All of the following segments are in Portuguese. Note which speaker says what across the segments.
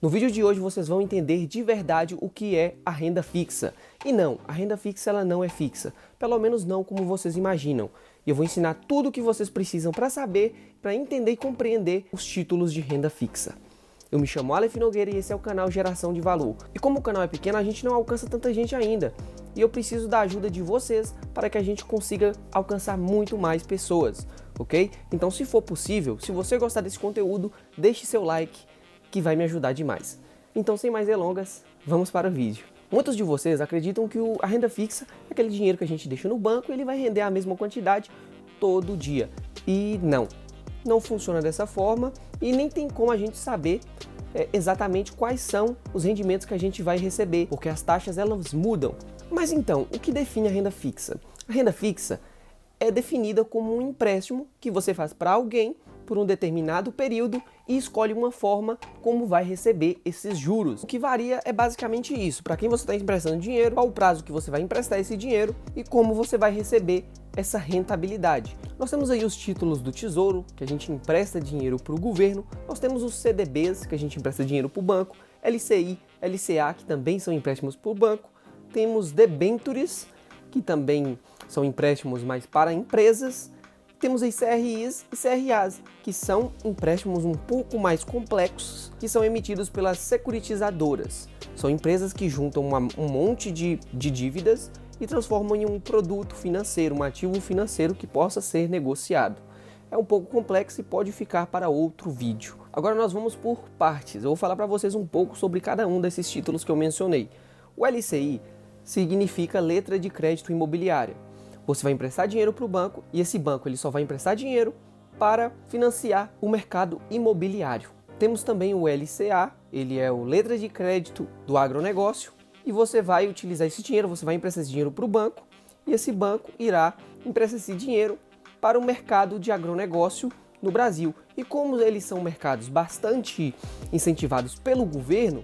Speaker 1: No vídeo de hoje vocês vão entender de verdade o que é a renda fixa. E não, a renda fixa ela não é fixa, pelo menos não como vocês imaginam. E eu vou ensinar tudo o que vocês precisam para saber, para entender e compreender os títulos de renda fixa. Eu me chamo Aleph Nogueira e esse é o canal Geração de Valor. E como o canal é pequeno, a gente não alcança tanta gente ainda. E eu preciso da ajuda de vocês para que a gente consiga alcançar muito mais pessoas, ok? Então, se for possível, se você gostar desse conteúdo, deixe seu like, que vai me ajudar demais. Então, sem mais delongas, vamos para o vídeo. Muitos de vocês acreditam que a renda fixa é aquele dinheiro que a gente deixa no banco e ele vai render a mesma quantidade todo dia. E não funciona dessa forma e nem tem como a gente saber exatamente quais são os rendimentos que a gente vai receber, porque as taxas elas mudam. Mas então, o que define a renda fixa? A renda fixa é definida como um empréstimo que você faz para alguém por um determinado período e escolhe uma forma como vai receber esses juros. O que varia é basicamente isso, para quem você está emprestando dinheiro, qual o prazo que você vai emprestar esse dinheiro e como você vai receber essa rentabilidade. Nós temos aí os títulos do Tesouro, que a gente empresta dinheiro para o governo, nós temos os CDBs, que a gente empresta dinheiro para o banco, LCI, LCA, que também são empréstimos para o banco, temos debentures, que também são empréstimos mais para empresas, temos aí CRIs e CRAs, que são empréstimos um pouco mais complexos, que são emitidos pelas securitizadoras. São empresas que juntam um monte de dívidas e transformam em um produto financeiro, um ativo financeiro que possa ser negociado. É um pouco complexo e pode ficar para outro vídeo. Agora nós vamos por partes. Eu vou falar para vocês um pouco sobre cada um desses títulos que eu mencionei. O LCI significa letra de crédito imobiliária. Você vai emprestar dinheiro para o banco e esse banco ele só vai emprestar dinheiro para financiar o mercado imobiliário. Temos também o LCA, ele é o letra de crédito do agronegócio e você vai utilizar esse dinheiro, você vai emprestar esse dinheiro para o banco e esse banco irá emprestar esse dinheiro para o mercado de agronegócio no Brasil. E como eles são mercados bastante incentivados pelo governo,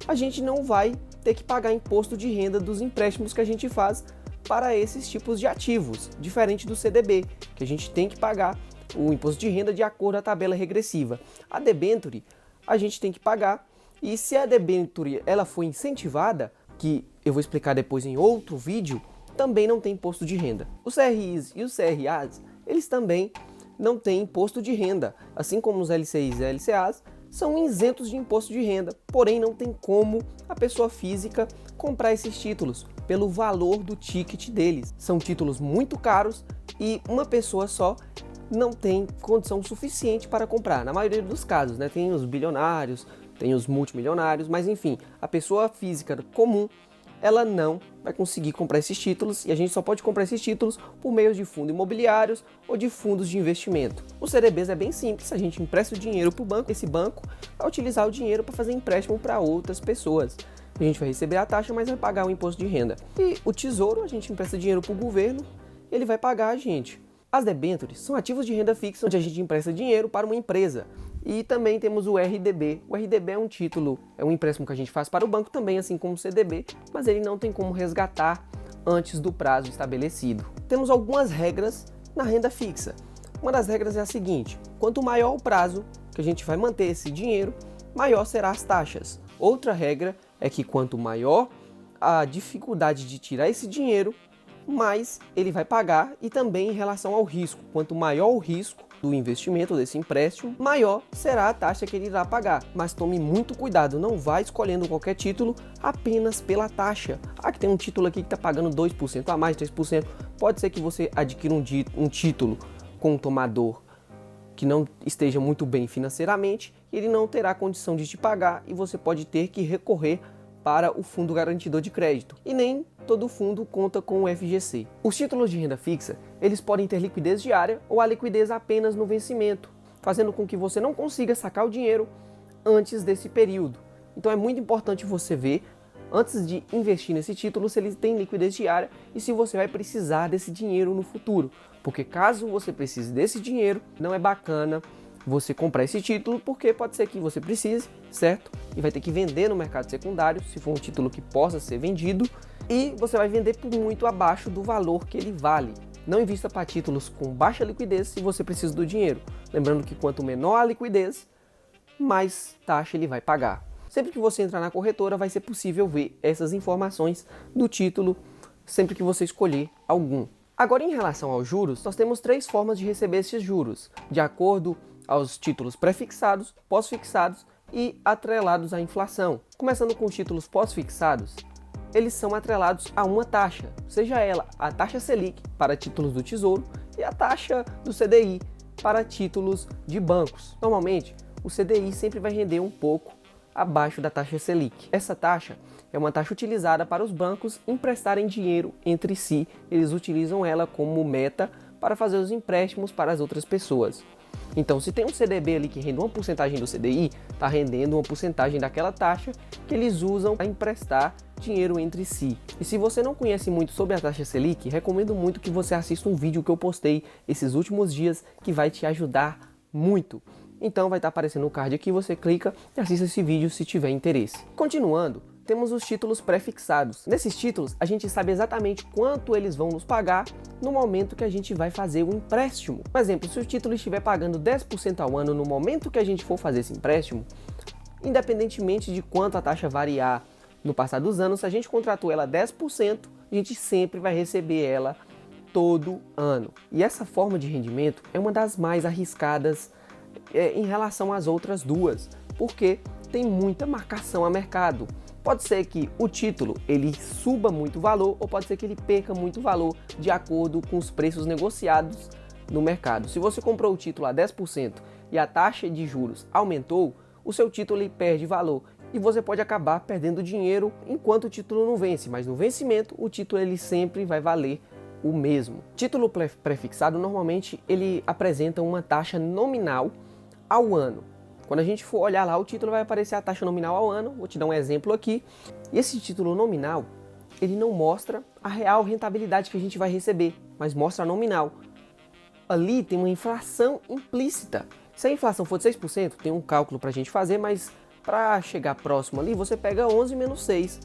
Speaker 1: a gente não vai ter que pagar imposto de renda dos empréstimos que a gente faz para esses tipos de ativos, diferente do CDB, que a gente tem que pagar o imposto de renda de acordo com a tabela regressiva. A debenture a gente tem que pagar e se a debenture ela for incentivada, que eu vou explicar depois em outro vídeo, também não tem imposto de renda. Os CRIs e os CRAs, eles também não têm imposto de renda, assim como os LCIs e LCAs, são isentos de imposto de renda, porém não tem como a pessoa física comprar esses títulos pelo valor do ticket deles. São títulos muito caros e uma pessoa só não tem condição suficiente para comprar. Na maioria dos casos, né? Tem os bilionários, tem os multimilionários, mas enfim, a pessoa física comum, ela não vai conseguir comprar esses títulos e a gente só pode comprar esses títulos por meio de fundos imobiliários ou de fundos de investimento. Os CDBs é bem simples, a gente empresta o dinheiro para o banco, esse banco vai utilizar o dinheiro para fazer empréstimo para outras pessoas. A gente vai receber a taxa, mas vai pagar o imposto de renda. E o Tesouro, a gente empresta dinheiro para o governo, ele vai pagar a gente. As debêntures são ativos de renda fixa, onde a gente empresta dinheiro para uma empresa. E também temos o RDB. O RDB é um título, é um empréstimo que a gente faz para o banco também, assim como o CDB, mas ele não tem como resgatar antes do prazo estabelecido. Temos algumas regras na renda fixa. Uma das regras é a seguinte: quanto maior o prazo que a gente vai manter esse dinheiro, maior serão as taxas. Outra regra é que quanto maior a dificuldade de tirar esse dinheiro, mais ele vai pagar, e também em relação ao risco. Quanto maior o risco do investimento desse empréstimo, maior será a taxa que ele irá pagar. Mas tome muito cuidado, não vá escolhendo qualquer título apenas pela taxa. Ah, que tem um título aqui que está pagando 2% a mais, 3%. Pode ser que você adquira um título com um tomador que não esteja muito bem financeiramente, ele não terá condição de te pagar e você pode ter que recorrer para o fundo garantidor de crédito. E nem todo fundo conta com o FGC. Os títulos de renda fixa, eles podem ter liquidez diária ou a liquidez apenas no vencimento, fazendo com que você não consiga sacar o dinheiro antes desse período. Então é muito importante você ver, antes de investir nesse título, se ele tem liquidez diária e se você vai precisar desse dinheiro no futuro. Porque caso você precise desse dinheiro, não é bacana você comprar esse título, porque pode ser que você precise, certo? E vai ter que vender no mercado secundário, se for um título que possa ser vendido, e você vai vender por muito abaixo do valor que ele vale. Não invista para títulos com baixa liquidez se você precisa do dinheiro. Lembrando que quanto menor a liquidez, mais taxa ele vai pagar. Sempre que você entrar na corretora, vai ser possível ver essas informações do título, sempre que você escolher algum. Agora, em relação aos juros, nós temos 3 formas de receber esses juros, de acordo aos títulos pré-fixados, pós-fixados e atrelados à inflação. Começando com os títulos pós-fixados, eles são atrelados a uma taxa, seja ela a taxa Selic para títulos do Tesouro e a taxa do CDI para títulos de bancos. Normalmente, o CDI sempre vai render um pouco abaixo da taxa Selic. Essa taxa é uma taxa utilizada para os bancos emprestarem dinheiro entre si. Eles utilizam ela como meta para fazer os empréstimos para as outras pessoas. Então, se tem um CDB ali que rende uma porcentagem do CDI, está rendendo uma porcentagem daquela taxa que eles usam para emprestar dinheiro entre si. E se você não conhece muito sobre a taxa Selic, recomendo muito que você assista um vídeo que eu postei esses últimos dias que vai te ajudar muito. Então vai estar aparecendo o card aqui, você clica e assista esse vídeo se tiver interesse. Continuando, temos os títulos pré-fixados. Nesses títulos, a gente sabe exatamente quanto eles vão nos pagar no momento que a gente vai fazer o empréstimo. Por exemplo, se o título estiver pagando 10% ao ano no momento que a gente for fazer esse empréstimo, independentemente de quanto a taxa variar no passar dos anos, se a gente contratou ela 10%, a gente sempre vai receber ela todo ano. E essa forma de rendimento é uma das mais arriscadas em relação às outras duas, porque tem muita marcação a mercado. Pode ser que o título ele suba muito valor ou pode ser que ele perca muito valor de acordo com os preços negociados no mercado. Se você comprou o título a 10% e a taxa de juros aumentou, o seu título ele perde valor e você pode acabar perdendo dinheiro enquanto o título não vence, mas no vencimento o título ele sempre vai valer o mesmo. Título pré-fixado normalmente ele apresenta uma taxa nominal ao ano. Quando a gente for olhar lá, o título vai aparecer a taxa nominal ao ano. Vou te dar um exemplo aqui. E esse título nominal, ele não mostra a real rentabilidade que a gente vai receber, mas mostra a nominal. Ali tem uma inflação implícita. Se a inflação for de 6%, tem um cálculo para a gente fazer, mas para chegar próximo ali, você pega 11 menos 6.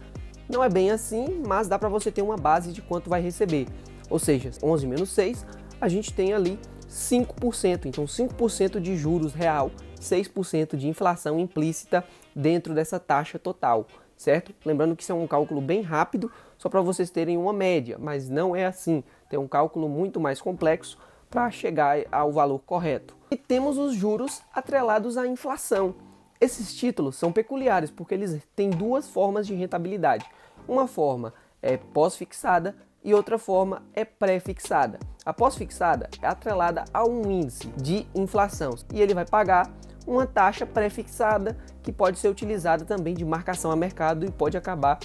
Speaker 1: Não é bem assim, mas dá para você ter uma base de quanto vai receber. Ou seja, 11 menos 6, a gente tem ali 5%. Então, 5% de juros real, 6% de inflação implícita dentro dessa taxa total, certo? Lembrando que isso é um cálculo bem rápido, só para vocês terem uma média, mas não é assim. Tem um cálculo muito mais complexo para chegar ao valor correto. E temos os juros atrelados à inflação. Esses títulos são peculiares porque eles têm 2 formas de rentabilidade. Uma forma é pós-fixada e outra forma é pré-fixada. A pós-fixada é atrelada a um índice de inflação e ele vai pagar uma taxa pré-fixada que pode ser utilizada também de marcação a mercado e pode acabar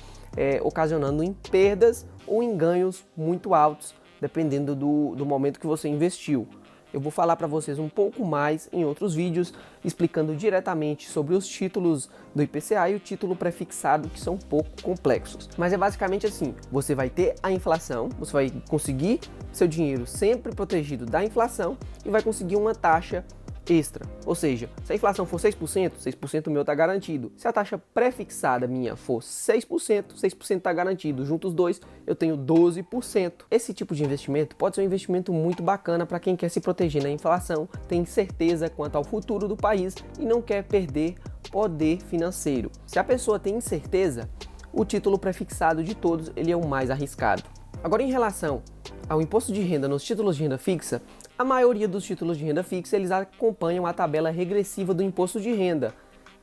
Speaker 1: ocasionando em perdas ou em ganhos muito altos, dependendo do momento que você investiu. Eu vou falar para vocês um pouco mais em outros vídeos, explicando diretamente sobre os títulos do IPCA e o título pré-fixado, que são um pouco complexos. Mas é basicamente assim, você vai ter a inflação, você vai conseguir seu dinheiro sempre protegido da inflação e vai conseguir uma taxa extra. Ou seja, se a inflação for 6%, 6% meu está garantido. Se a taxa pré-fixada minha for 6%, 6% está garantido. Juntos os dois, eu tenho 12%. Esse tipo de investimento pode ser um investimento muito bacana para quem quer se proteger na inflação, tem certeza quanto ao futuro do país e não quer perder poder financeiro. Se a pessoa tem incerteza, o título pré-fixado de todos ele é o mais arriscado. Agora, em relação ao imposto de renda nos títulos de renda fixa, a maioria dos títulos de renda fixa eles acompanham a tabela regressiva do imposto de renda,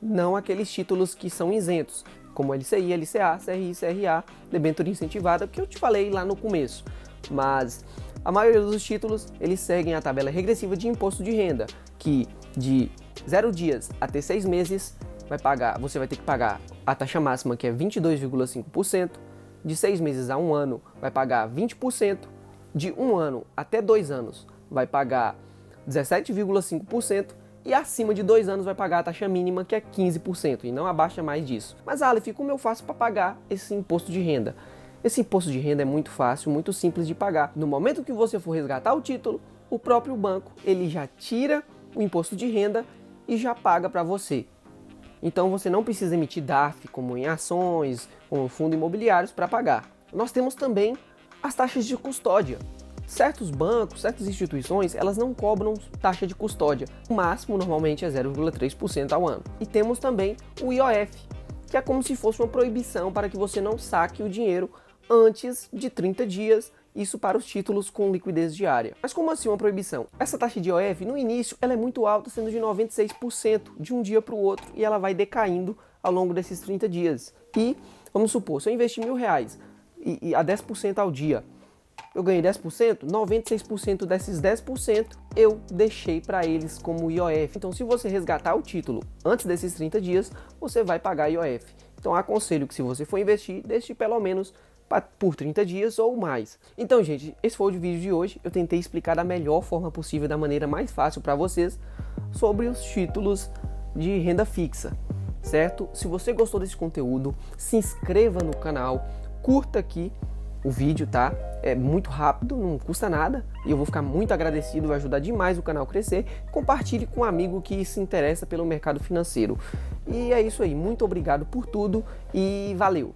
Speaker 1: não aqueles títulos que são isentos, como LCI, LCA, CRI, CRA, debênture incentivada, que eu te falei lá no começo. Mas a maioria dos títulos eles seguem a tabela regressiva de imposto de renda, que de 0 dias até 6 meses você vai ter que pagar a taxa máxima, que é 22,5%, de 6 meses a 1 ano vai pagar 20%, de 1 ano até 2 anos vai pagar 17,5% e acima de 2 anos vai pagar a taxa mínima, que é 15%, e não abaixa mais disso. Mas, Aleph, como eu faço para pagar esse imposto de renda? Esse imposto de renda é muito fácil, muito simples de pagar. No momento que você for resgatar o título, o próprio banco ele já tira o imposto de renda e já paga para você. Então você não precisa emitir DARF, como em ações ou fundos imobiliários, para pagar. Nós temos também as taxas de custódia. Certos bancos, certas instituições, elas não cobram taxa de custódia. O máximo normalmente é 0,3% ao ano. E temos também o IOF. que é como se fosse uma proibição para que você não saque o dinheiro antes de 30 dias, isso para os títulos com liquidez diária. Mas como assim uma proibição? Essa taxa de IOF, no início, ela é muito alta, sendo de 96% de um dia para o outro, e ela vai decaindo ao longo desses 30 dias. E, vamos supor, se eu investir R$1.000 e a 10% ao dia, eu ganhei 10%, 96% desses 10% eu deixei para eles como IOF. Então, se você resgatar o título antes desses 30 dias, você vai pagar IOF. Então, aconselho que se você for investir, deixe pelo menos por 30 dias ou mais. Então, gente, esse foi o vídeo de hoje. Eu tentei explicar da melhor forma possível, da maneira mais fácil para vocês, sobre os títulos de renda fixa, certo? Se você gostou desse conteúdo, se inscreva no canal, curta aqui o vídeo, tá? É muito rápido, não custa nada e eu vou ficar muito agradecido, vai ajudar demais o canal a crescer. Compartilhe com um amigo que se interessa pelo mercado financeiro. E é isso aí, muito obrigado por tudo e valeu!